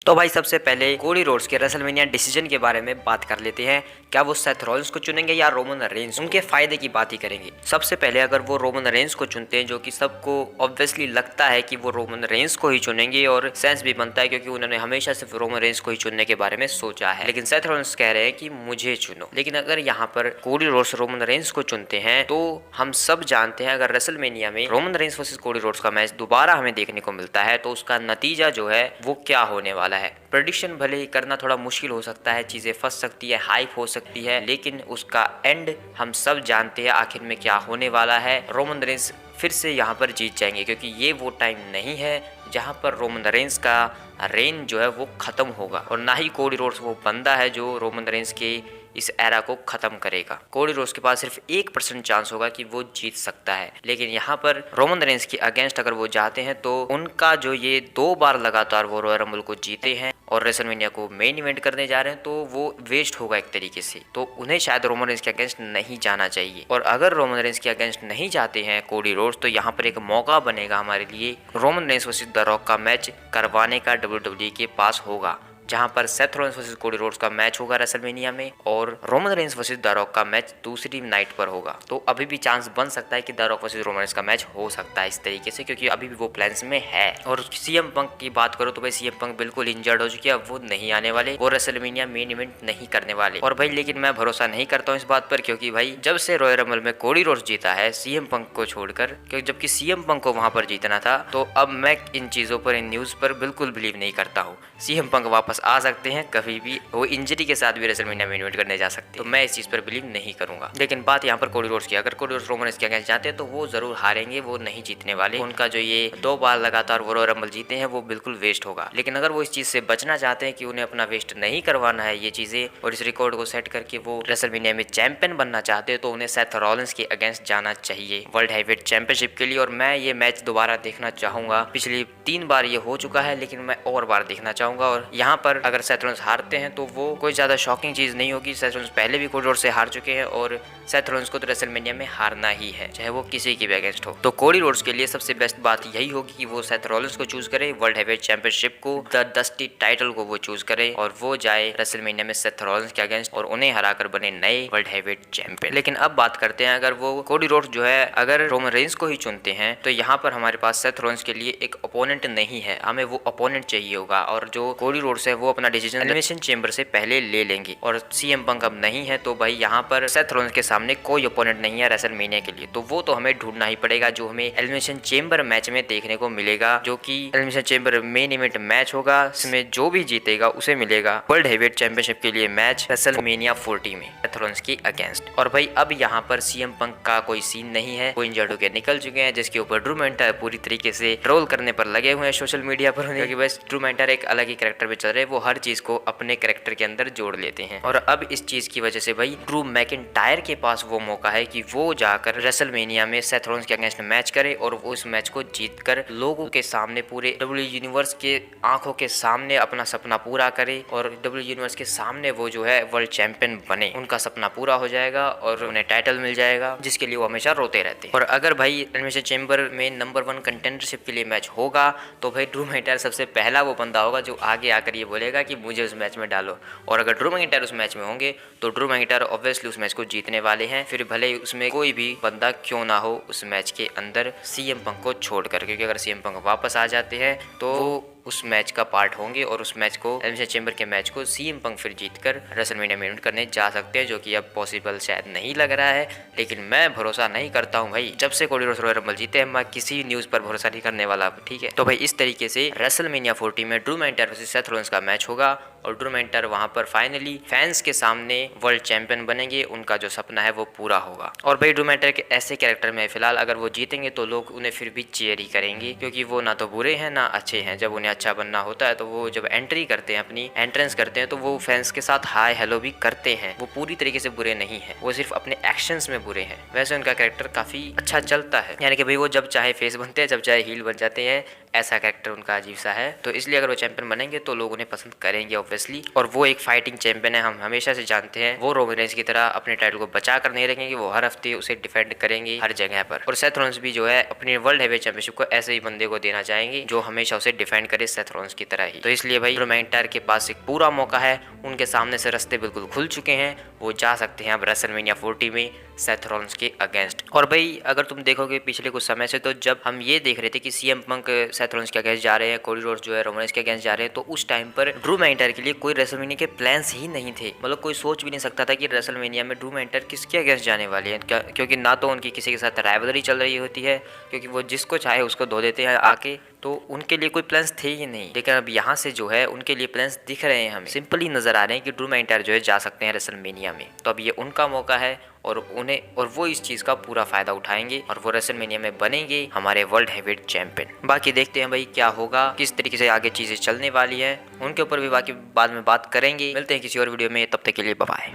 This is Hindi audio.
तो भाई सबसे पहले कोडी रोड्स के रेसलमेनिया डिसीजन के बारे में बात कर लेते हैं। क्या वो सेथ रॉलिंस को चुनेंगे या रोमन रेंस? उनके फायदे की बात ही करेंगे। सबसे पहले अगर वो रोमन रेंस को चुनते हैं, जो कि सबको ऑब्वियसली लगता है कि वो रोमन रेंस को ही चुनेंगे और सेंस भी बनता है क्योंकि उन्होंने हमेशा सिर्फ रोमन रेंस को ही चुनने के बारे में सोचा है, लेकिन सेथ रॉलिंस कह रहे हैं कि मुझे चुनो। लेकिन अगर यहाँ पर कोडी रोड्स रोमन रेंस को चुनते हैं तो हम सब जानते हैं अगर रेसलमेनिया में Roman Reigns versus Cody Rhodes का मैच दोबारा हमें देखने को मिलता है तो उसका नतीजा जो है वो क्या होने वाला है। प्रेडिक्शन भले ही करना थोड़ा मुश्किल हो सकता है, चीजें फंस सकती है, हाइप हो सकती है, लेकिन उसका एंड हम सब जानते हैं आखिर में क्या होने वाला है। रोमन रेंस फिर से यहाँ पर जीत जाएंगे क्योंकि ये वो टाइम नहीं है जहाँ पर रोमन रेंस का रेन जो है वो खत्म होगा, और ना ही कोडी रोड्स वो बंदा है जो रोमन रेंस के इस एरा को खत्म करेगा। कोडी रोड्स के पास सिर्फ 1% चांस होगा कि वो जीत सकता है, लेकिन यहाँ पर रोमन रेंस के अगेंस्ट अगर वो जाते हैं तो उनका जो ये 2 बार लगातार वो रॉयल रंबल को जीते हैं और रेसलमेनिया को मेन इवेंट करने जा रहे हैं तो वो वेस्ट होगा एक तरीके से। तो उन्हें शायद रोमन रेंस के अगेंस्ट नहीं जाना चाहिए, और अगर रोमन रेंस के अगेंस्ट नहीं जाते हैं कोडी रोड्स तो यहाँ पर एक मौका बनेगा हमारे लिए Roman Reigns versus the rock का मैच करवाने का WWE के पास होगा, जहां पर Seth Rollins versus Cody Rhodes का मैच होगा रेसलमेनिया में और Roman Reigns versus the rock का मैच दूसरी नाइट पर होगा। तो अभी भी चांस बन सकता है कि the rock versus Roman Reigns का मैच हो सकता है इस तरीके से, क्योंकि अभी भी वो प्लान्स में है। और सीएम पंक की बात करो तो भाई सीएम पंक बिल्कुल इंजर्ड हो चुके हैं, वो नहीं आने वाले, वो रेसलमेनिया मेन इवेंट नहीं करने वाले। और भाई लेकिन मैं भरोसा नहीं करता हूँ इस बात पर, क्योंकि भाई जब से रॉयल रंबल में कोडी रोड्स जीता है सीएम पंक को छोड़कर, क्योंकि जबकि सीएम पंक को वहां पर जीतना था, तो अब मैं इन चीजों पर, इन न्यूज पर बिल्कुल बिलीव नहीं करता हूँ। सीएम पंक वापस आ सकते हैं कभी भी, वो इंजरी के साथ भी रेसलमेनिया में इवेंट करने जा सकते हैं, तो मैं इस चीज पर बिलीव नहीं करूंगा। लेकिन बात यहाँ पर कोडी रोड्स की, अगर कोडी रोड्स रोमन रेंस के अगेंस्ट जाते हैं तो वो जरूर हारेंगे, वो नहीं जीतने वाले। उनका जो ये 2 बार लगातार वो रॉयल रंबल जीते हैं वो बिल्कुल वेस्ट होगा। लेकिन अगर वो इस चीज से बचना चाहते हैं कि उन्हें अपना वेस्ट नहीं करवाना है ये चीजें, और इस रिकॉर्ड को सेट करके वो रेसलमेनिया में चैंपियन बनना चाहते हैं, तो उन्हें सेथ रॉलिंस के अगेंस्ट जाना चाहिए वर्ल्ड हैवीवेट चैंपियनशिप के लिए। और मैं ये मैच दोबारा देखना चाहूंगा, पिछली 3 बार ये हो चुका है लेकिन मैं और बार देखना चाहूंगा। और यहाँ पर अगर सेथ रॉलिंस हारते हैं तो वो कोई ज्यादा शॉकिंग चीज नहीं होगी। सेथ रॉलिंस पहले भी कोडी रोड्स से हार चुके हैं और सेथ रॉलिंस को तो रेसलमेनिया में हारना ही है, चाहे वो किसी के भी अगेंस्ट हो। तो कोडी रोड्स के लिए सबसे बेस्ट बात यही होगी कि वो सेथ रॉलिंस को चूज करे, वर्ल्ड हैवीवेट चैंपियनशिप को, द डस्टी टाइटल को वो चूज करे और वो जाए रेसलमेनिया में सेथ रॉलिंस के अगेंस्ट और उन्हें हराकर बने नए वर्ल्ड हैवीवेट चैंपियन। लेकिन अब बात करते हैं, अगर वो कोडी रोड्स जो है अगर रोमन रेंस को ही चुनते हैं तो यहाँ पर हमारे पास सेथ रॉलिंस के लिए एक ओपोनेंट नहीं है, हमें वो ओपोनेंट चाहिए होगा। और जो कोडी रोड्स है वो अपना डिसीजन एलिमिनेशन चेंबर से पहले ले लेंगे, और सीएम पंक अब नहीं है तो भाई यहाँ पर सेथ रॉलिंस के सामने कोई ओपोनेंट नहीं है रेसलमेनिया के लिए, तो वो तो हमें ढूंढना ही पड़ेगा जो हमें एलिमिनेशन चेंबर मैच में देखने को मिलेगा, जो कि elimination chamber main event match होगा। इसमें जो भी जीतेगा उसे मिलेगा वर्ल्ड हैवीवेट चैंपियनशिप के लिए मैच रेसलमेनिया 40 में सेथ रॉलिंस के अगेंस्ट। और भाई अब यहाँ पर सीएम पंक का कोई सीन नहीं है, वो इंजर्ड होकर निकल चुके हैं, जिसके ऊपर ड्रू मैकिंटायर पूरी तरीके से ट्रोल करने पर लगे हुए हैं सोशल मीडिया पर, क्योंकि बस ड्रू मैकिंटायर एक अलग ही कैरेक्टर में चल रहे हैं, वो हर चीज को अपने कैरेक्टर के अंदर जोड़ लेते हैं। और अब इस चीज की वजह से भाई ड्रू मैकिंटायर के पास वो मौका है कि वो जाकर रेसलमेनिया में सेथ रॉलिंस के अगेंस्ट मैच करे और वो इस मैच को जीतकर लोगों के सामने, पूरे डब्ल्यू यूनिवर्स के आंखों के सामने अपना सपना पूरा करे और डब्ल्यू यूनिवर्स के सामने वो जो है वर्ल्ड चैंपियन बने। उनका सपना पूरा हो जाएगा और उन्हें टाइटल मिल जाएगा, जिसके लिए वो हमेशा रोते रहते हैं। और अगर भाई एलिमिनेशन चेंबर में नंबर 1 कंटेंडरशिप के लिए मैच होगा तो भाई ड्रू मैकिंटायर सबसे पहला वो बंदा होगा जो आगे आकर ये बोलेगा कि मुझे उस मैच में डालो। और अगर ड्रू मैकिंटायर उस मैच में होंगे तो ड्रू मैकिंटायर ऑब्वियसली उस मैच को जीतने वाले हैं, फिर भले उसमें कोई भी बंदा क्यों ना हो उस मैच के अंदर सीएम पंक को छोड़कर, क्योंकि अगर सीएम पंक वापस आ जाते हैं तो उस मैच का पार्ट होंगे और उस मैच को एलिमिनेशन चेंबर के मैच को सीएम पंक फिर जीतकर रेसलमेनिया में इवेंट करने जा सकते हैं, जो कि अब पॉसिबल शायद नहीं लग रहा है। लेकिन मैं भरोसा नहीं करता हूं भाई, जब से कोडी रोड्स रॉयल रंबल जीते हैं मैं किसी न्यूज पर भरोसा नहीं करने वाला, ठीक है। तो भाई इस तरीके से रेसलमेनिया 40 में Drew McIntyre versus Seth Rollins का मैच होगा और ड्रू मैकिंटायर वहां पर फाइनली फैंस के सामने वर्ल्ड चैंपियन बनेंगे, उनका जो सपना है वो पूरा होगा। और भाई ड्रू मैकिंटायर के ऐसे कैरेक्टर में फिलहाल अगर वो जीतेंगे तो लोग उन्हें फिर भी चीयर ही करेंगे, क्योंकि वो ना तो बुरे हैं ना अच्छे हैं। जब उन्हें अच्छा बनना होता है तो वो जब एंट्री करते हैं, अपनी एंट्रेंस करते हैं, तो वो फैंस के साथ हाय हेलो भी करते हैं। वो पूरी तरीके से बुरे नहीं है, वो सिर्फ अपने एक्शंस में बुरे हैं। वैसे उनका कैरेक्टर काफी अच्छा चलता है, यानी कि भाई वो जब चाहे फेस बनते हैं, जब चाहे हील बन जाते हैं, ऐसा कैरेक्टर उनका अजीब सा है। तो इसलिए अगर वो चैंपियन बनेंगे तो लोग उन्हें पसंद करेंगे ऑब्वियसली, और वो एक फाइटिंग चैंपियन है। हम हमेशा से जानते हैं वो रोमन रेंस की तरह अपने टाइटल को बचा कर नहीं रखेंगे, वो हर हफ्ते उसे डिफेंड करेंगे हर जगह पर। और सेथ रॉलिंस भी जो है अपने वर्ल्ड हैवीवेट चैंपियनशिप को ऐसे ही बंदे को देना चाहेंगे जो हमेशा उसे डिफेंड करे सेथ रॉलिंस की तरह ही। तो इसलिए भाई ड्रू मैकिंटायर के पास एक पूरा मौका है, उनके सामने से रास्ते बिल्कुल खुल चुके हैं, वो जा सकते हैं अब रेसलमेनिया 40 में सेथ रॉलिंस के अगेंस्ट। और भाई अगर तुम देखोगे पिछले कुछ समय से, तो जब हम ये देख रहे थे कि सीएम पंक सेथ रॉलिंस के अगेंस्ट जा रहे हैं, कोडी रोड्स जो है रोमन रेंस के अगेंस्ट जा रहे हैं, तो उस टाइम पर ड्रू मैकिंटायर के लिए कोई रेसलमेनिया के प्लान्स ही नहीं थे। मतलब कोई सोच भी नहीं सकता था कि रेसलमेनिया में ड्रू मैकिंटायर किसके अगेंस्ट जाने वाले हैं, क्योंकि ना तो उनकी किसी के साथ राइवलरी चल रही होती है, क्योंकि वो जिसको चाहे उसको धो देते हैं आके, तो उनके लिए कोई प्लान्स थे ही नहीं। लेकिन अब यहाँ से जो है उनके लिए प्लान्स दिख रहे हैं, हमें सिंपली नजर आ रहे हैं कि ड्रू मैकिंटायर जो है जा सकते हैं रेसलमेनिया में। तो अब ये उनका मौका है और वो इस चीज का पूरा फायदा उठाएंगे और वो रेसलमेनिया में बनेंगे हमारे वर्ल्ड हैवीवेट चैंपियन। बाकी देखते हैं भाई क्या होगा, किस तरीके से आगे चीजें चलने वाली है, उनके ऊपर भी बाकी बाद में बात करेंगे। मिलते हैं किसी और वीडियो में, तब तक के लिए बाय बाय।